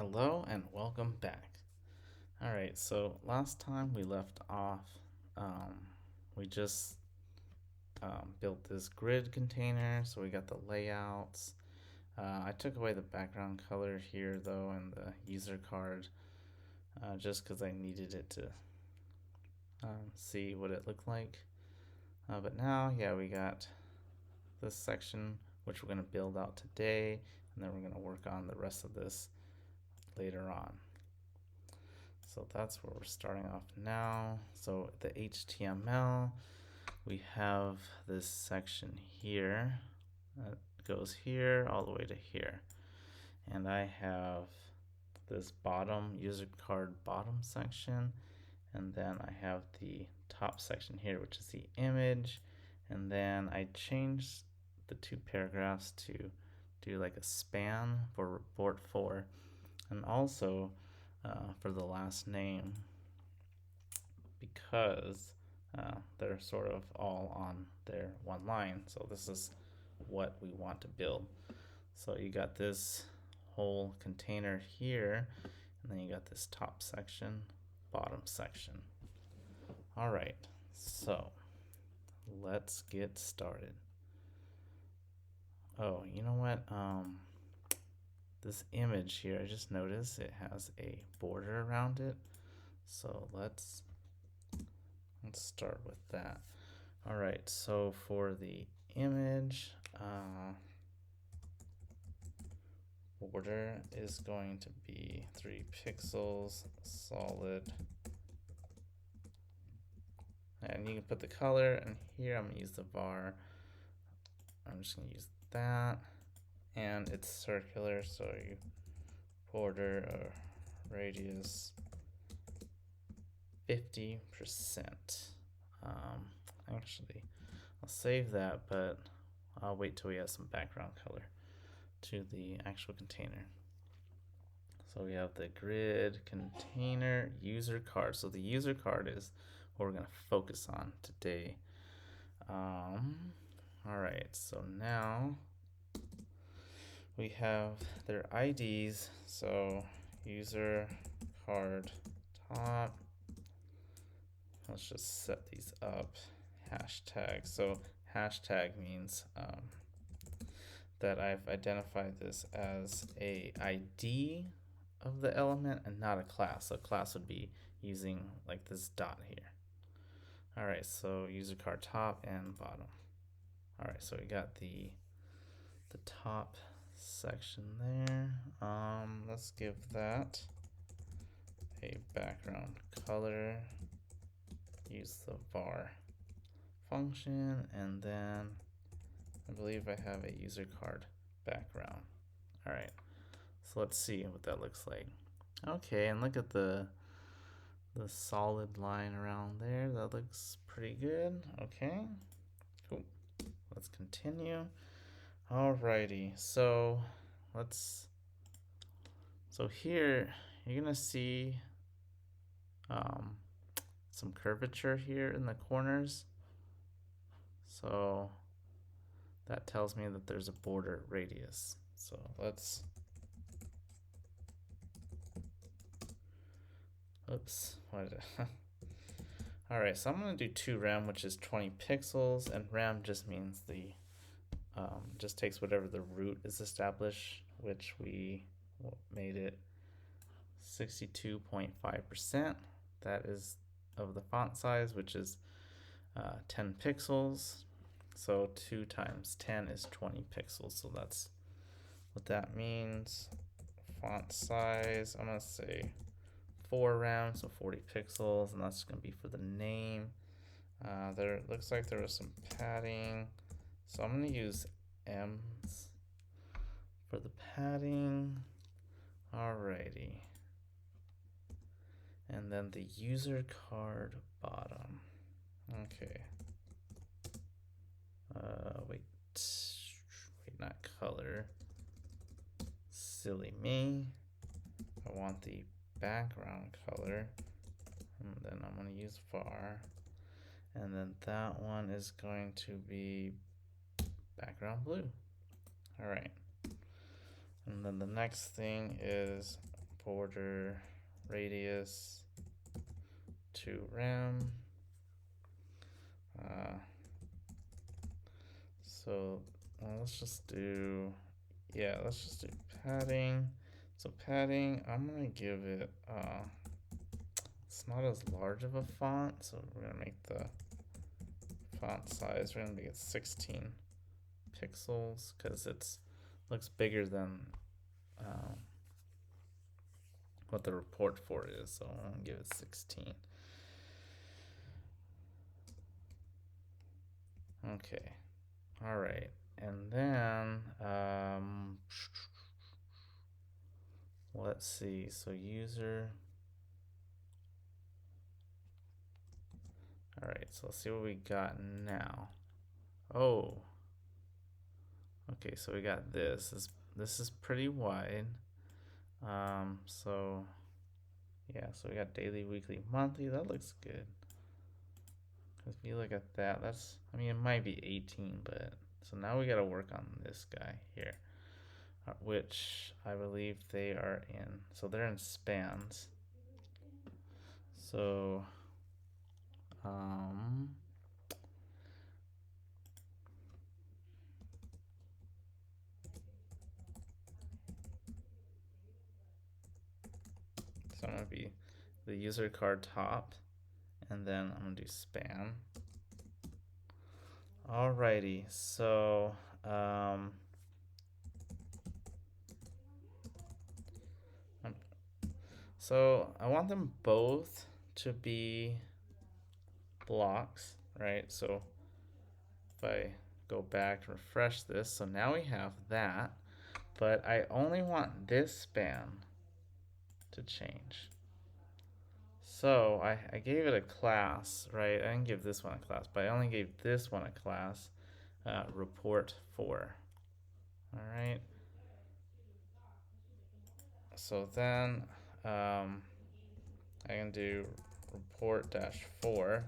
Hello and welcome back. Alright, so last time we left off, um, we just built this grid container, so we got the layouts. I took away the background color here though and the user card just because I needed it to see what it looked like. But now, yeah, we got this section which we're going to build out today, and then we're going to work on the rest of this later on. So that's where we're starting off now. So the HTML, we have this section here that goes here all the way to here. And I have this bottom user card bottom section, and then I have the top section here, which is the image. And then I changed the two paragraphs to do like a span for report 4, and also for the last name, because they're sort of all on their one line. So this is what we want to build. So you got this whole container here, and then you got this top section, bottom section. All right, so let's get started. Oh, you know what? This image here, I just noticed it has a border around it. So let's start with that. All right, so for the image, border is going to be 3 pixels solid. And you can put the color, and here I'm gonna use the var. I'm just gonna use that. And it's circular, so you border radius 50%. Actually, I'll save that, but I'll wait till we have some background color to the actual container. So we have the grid container user card. So the user card is what we're going to focus on today. All right, so now we have their IDs. So user card top. Let's just set these up. Hashtag. So hashtag means that I've identified this as a ID of the element and not a class. So class would be using like this dot here. All right, so user card top and bottom. All right, so we got the top section there. Let's give that a background color. Use the var function, and then I believe I have a user card background. All right, so let's see what that looks like. Okay, and look at the solid line around there. That looks pretty good. Okay, cool. Let's continue. Alrighty, so here you're gonna see some curvature here in the corners. So that tells me that there's a border radius. So let's, oops, what did it? All right, so I'm gonna do 2 rem, which is 20 pixels, and rem just means the, just takes whatever the root is established, which we made it 62.5%. That is of the font size, which is 10 pixels. So 2 times 10 is 20 pixels. So that's what that means. Font size, I'm gonna say 4 rem, so 40 pixels, and that's gonna be for the name. There looks like there was some padding, so I'm gonna use M's for the padding. Alrighty. And then the user card bottom. Okay. Wait, not color. Silly me. I want the background color, and then I'm going to use var, and then that one is going to be background blue. All right, and then the next thing is border radius to rem. So let's just do, yeah, let's just do padding. So padding, I'm gonna give it, it's not as large of a font, so we're gonna make the font size, we're gonna make it 16 pixels because it's looks bigger than what the report for is, so I'm gonna give it 16. Okay, all right, and then let's see. So user. All right, so let's see what we got now. Oh, okay, so we got this. This is pretty wide. So yeah, so we got daily, weekly, monthly. That looks good. If you look at that, that's, I mean, it might be 18, but so now we got to work on this guy here, which I believe they are in. So they're in spans. So, so I'm gonna be the user card top, and then I'm gonna do span. Alrighty, so so I want them both to be blocks, right? So if I go back and refresh this, so now we have that, but I only want this span to change. So I gave it a class, right? I didn't give this one a class, but I only gave this one a class, report for. All right. So then I can do report dash 4,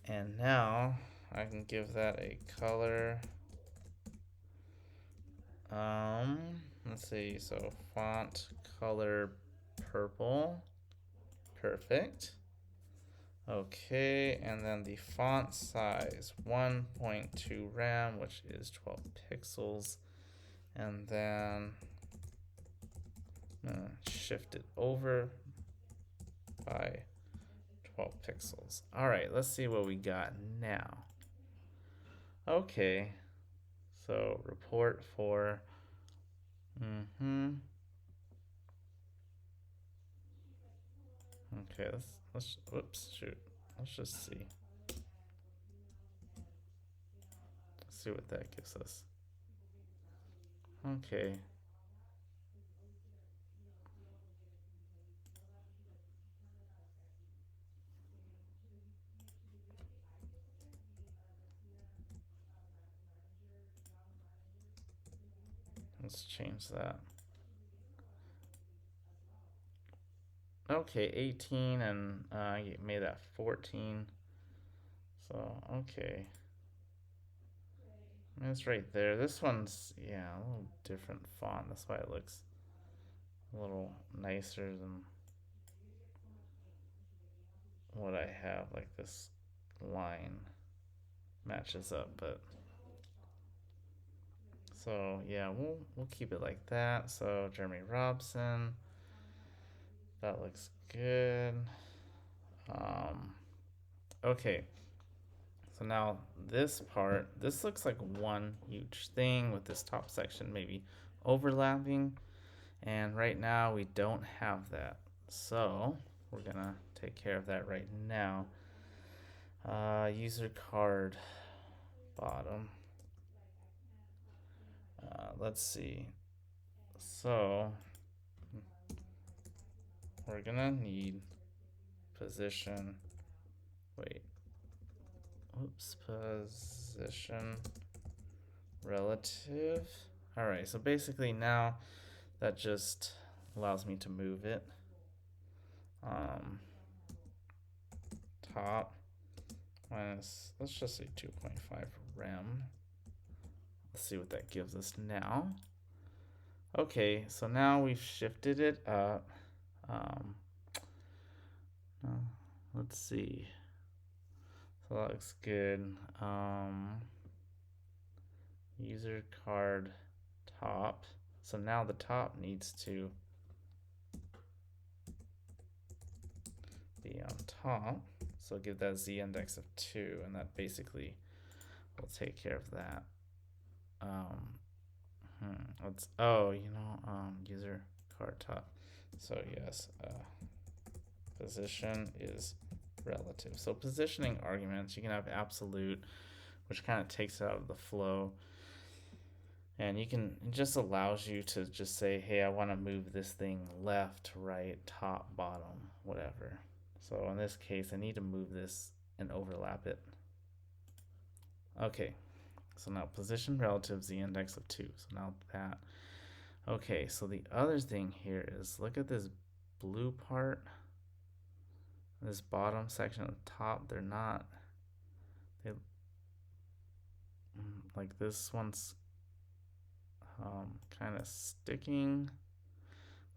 and now I can give that a color. Let's see. So font color purple. Perfect. Okay, and then the font size 1.2 rem, which is 12 pixels, and then shift it over by 12 pixels. All right, let's see what we got now. Okay, so report for. Okay, let's whoops, shoot. Let's just see. Let's see what that gives us. Okay. Let's change that. Okay, 18, and I made that 14. So, okay. I mean, it's right there. This one's, yeah, a little different font. That's why it looks a little nicer than what I have. Like this line matches up, but so yeah, we'll keep it like that. So Jeremy Robson, that looks good. Okay, so now this part, this looks like one huge thing with this top section maybe overlapping, and right now we don't have that, so we're gonna take care of that right now. User card bottom. Let's see. So we're gonna need position. Wait. Oops. Position relative. All right. So basically now that just allows me to move it. Top minus, let's just say 2.5 rem. Let's see what that gives us now. Okay, so now we've shifted it up. Um, uh, let's see. So that looks good. User card top. So now the top needs to be on top. So give that z index of 2, and that basically will take care of that. Let's, user card top. So yes, position is relative. So positioning arguments, you can have absolute, which kind of takes it out of the flow. And it just allows you to just say, hey, I want to move this thing left, right, top, bottom, whatever. So in this case, I need to move this and overlap it. Okay, so now position relative z index of 2. So now that. Okay, so the other thing here is look at this blue part. This bottom section at the top, they're not. Like this one's kind of sticking.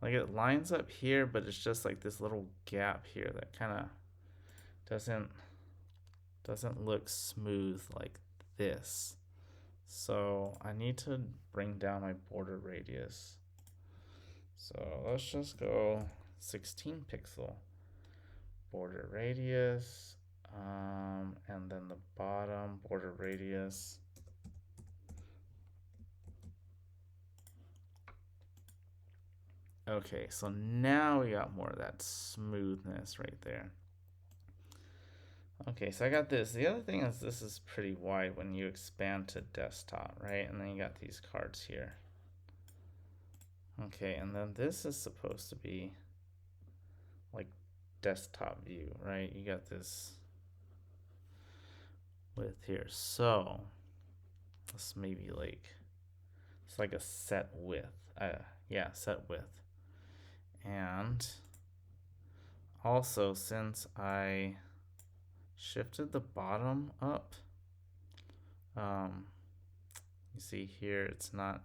Like it lines up here, but it's just like this little gap here that kind of doesn't look smooth like this. So I need to bring down my border radius. So let's just go 16 pixel border radius, and then the bottom border radius. Okay, so now we got more of that smoothness right there. Okay, so I got this. The other thing is this is pretty wide when you expand to desktop, right? And then you got these cards here. Okay, and then this is supposed to be like desktop view, right? You got this width here. So this maybe like, it's like a set width. Yeah, set width. And also, since I shifted the bottom up, you see here it's not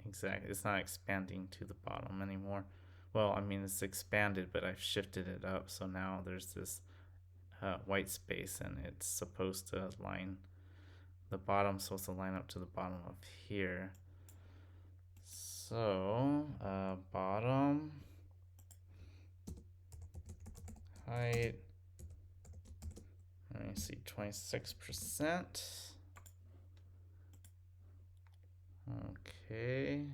expanding to the bottom anymore. Well, I mean it's expanded, but I've shifted it up, so now there's this white space, and it's supposed to line, the bottom's supposed to line up to the bottom of here. So bottom height, let me see, 26%. Okay.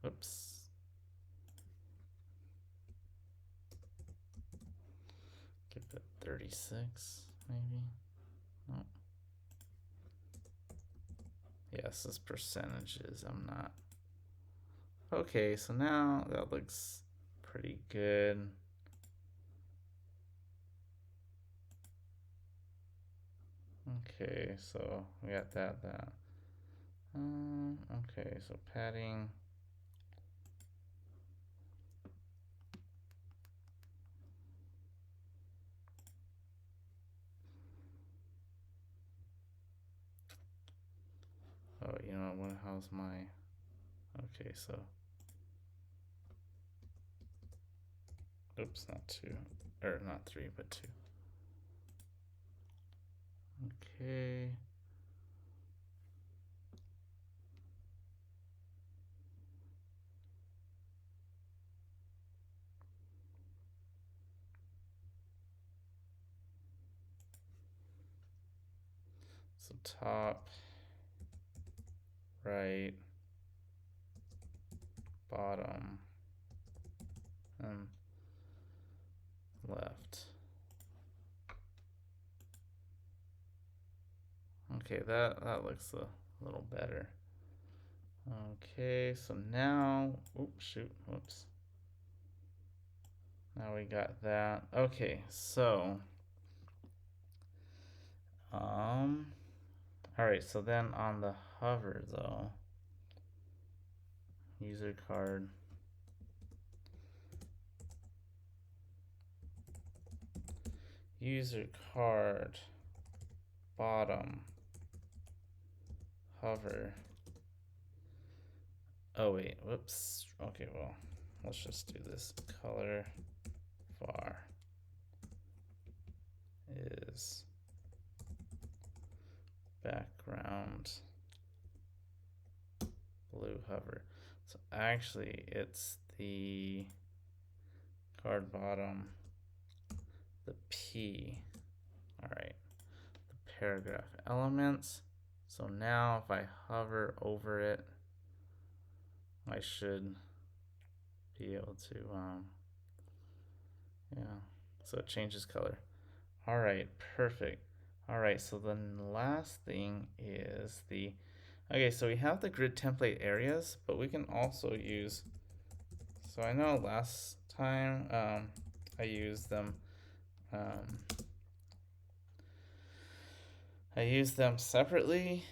Oops. Give it 36, maybe. No. Yes, this percentages. I'm not. Okay, so now that looks pretty good. Okay, so we got that. Okay, so padding. Oh, you know what? How's my? Okay, so. Oops, not 2, or not 3, but 2. Okay. So top, right, bottom, and left. Okay, that looks a little better. Okay, so now, oops, shoot, whoops. Now we got that. Okay, so, All right, so then on the hover though, user card, user card, bottom, hover. Oh wait, whoops. Okay, well, let's just do this. Color var is background blue hover. So actually it's the card bottom, the P. All right, the paragraph elements. So now if I hover over it, I should be able to, yeah, so it changes color. All right, perfect. All right, so then the last thing is the, okay, so we have the grid template areas, but we can also use, so I know last time I used them, um, I used them separately,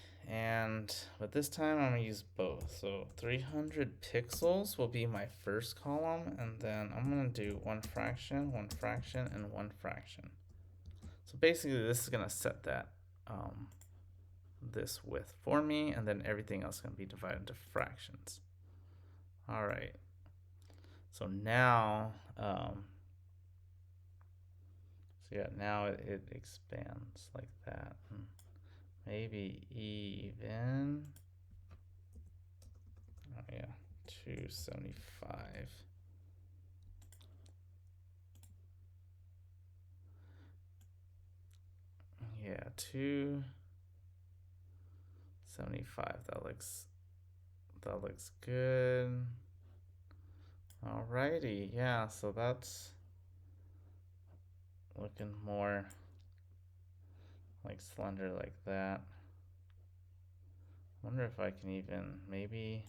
but this time I'm gonna use both. So 300 pixels will be my first column, and then I'm gonna do one fraction, and one fraction. So basically this is gonna set that this width for me, and then everything else is gonna be divided into fractions. All right. So now, so yeah, now it expands like that. Maybe even, oh yeah, 275. Yeah, 275. That looks good. Alrighty, yeah, so that's looking more like slender like that. Wonder if I can even maybe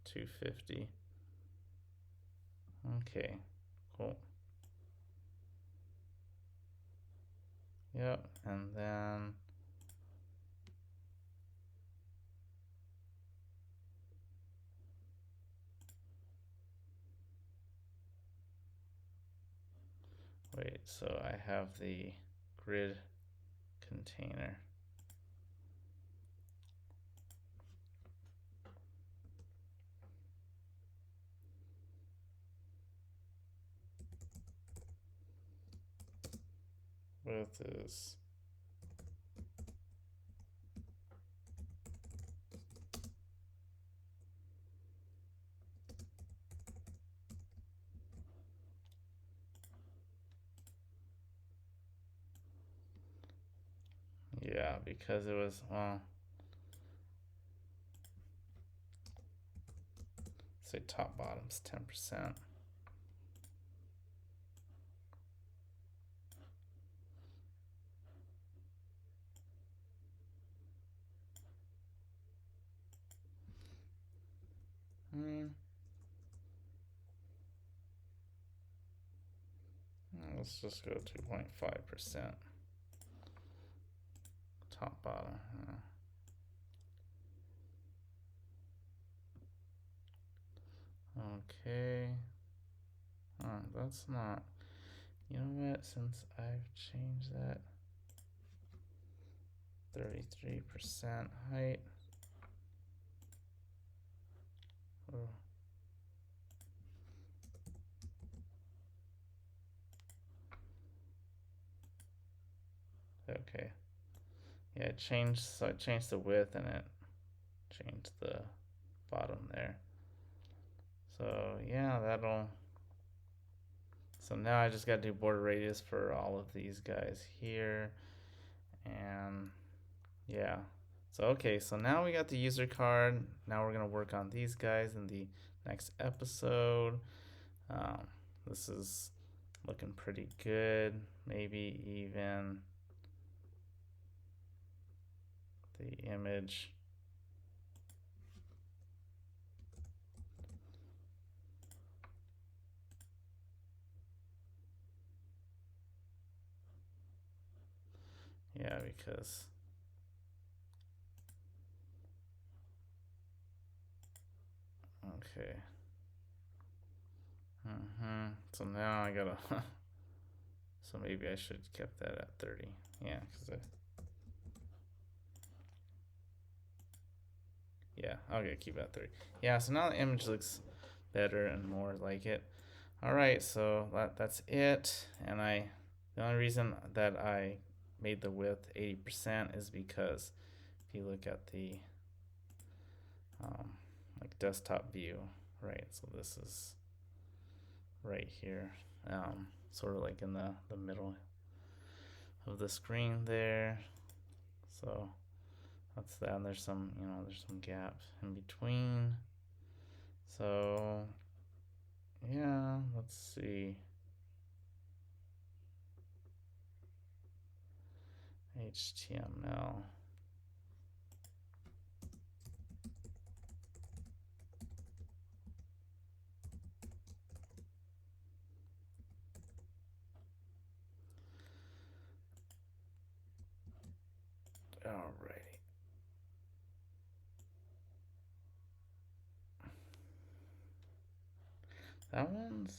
250. Okay, cool. Yep, and then wait, so I have the grid container. Width is yeah, because it was, well, say top bottom's 10%. Let's just go 2.5%. Top bottom. Okay. That's not. You know what? Since I've changed that, 33% height. Oh. Okay. Yeah, it changed. So I changed the width and it changed the bottom there. So yeah, that'll. So now I just got to do border radius for all of these guys here, and yeah. So okay, so now we got the user card. Now we're gonna work on these guys in the next episode. This is looking pretty good. Maybe even the image. Yeah, because okay. So now I gotta. So maybe I should have kept that at 30. Yeah, because yeah, okay, keep it at 30. Yeah, so now the image looks better and more like it. All right, so that's it. And the only reason that I made the width 80% is because if you look at the um, like desktop view, right? So this is right here, sort of like in the middle of the screen there. So that's that. And there's some gap in between. So yeah, let's see. HTML. Alrighty. That one's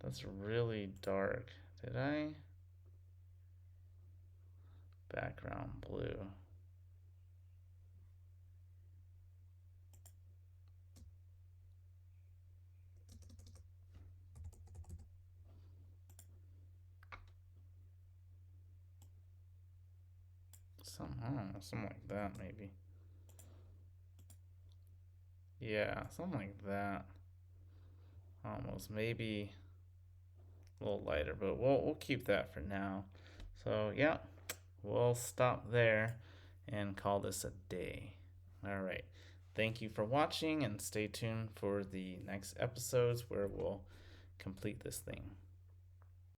that's really dark. Did I? Background blue. I don't know, something like that maybe. Yeah, something like that. Almost maybe a little lighter, but we'll keep that for now. So yeah, we'll stop there and call this a day. All right. Thank you for watching and stay tuned for the next episodes where we'll complete this thing.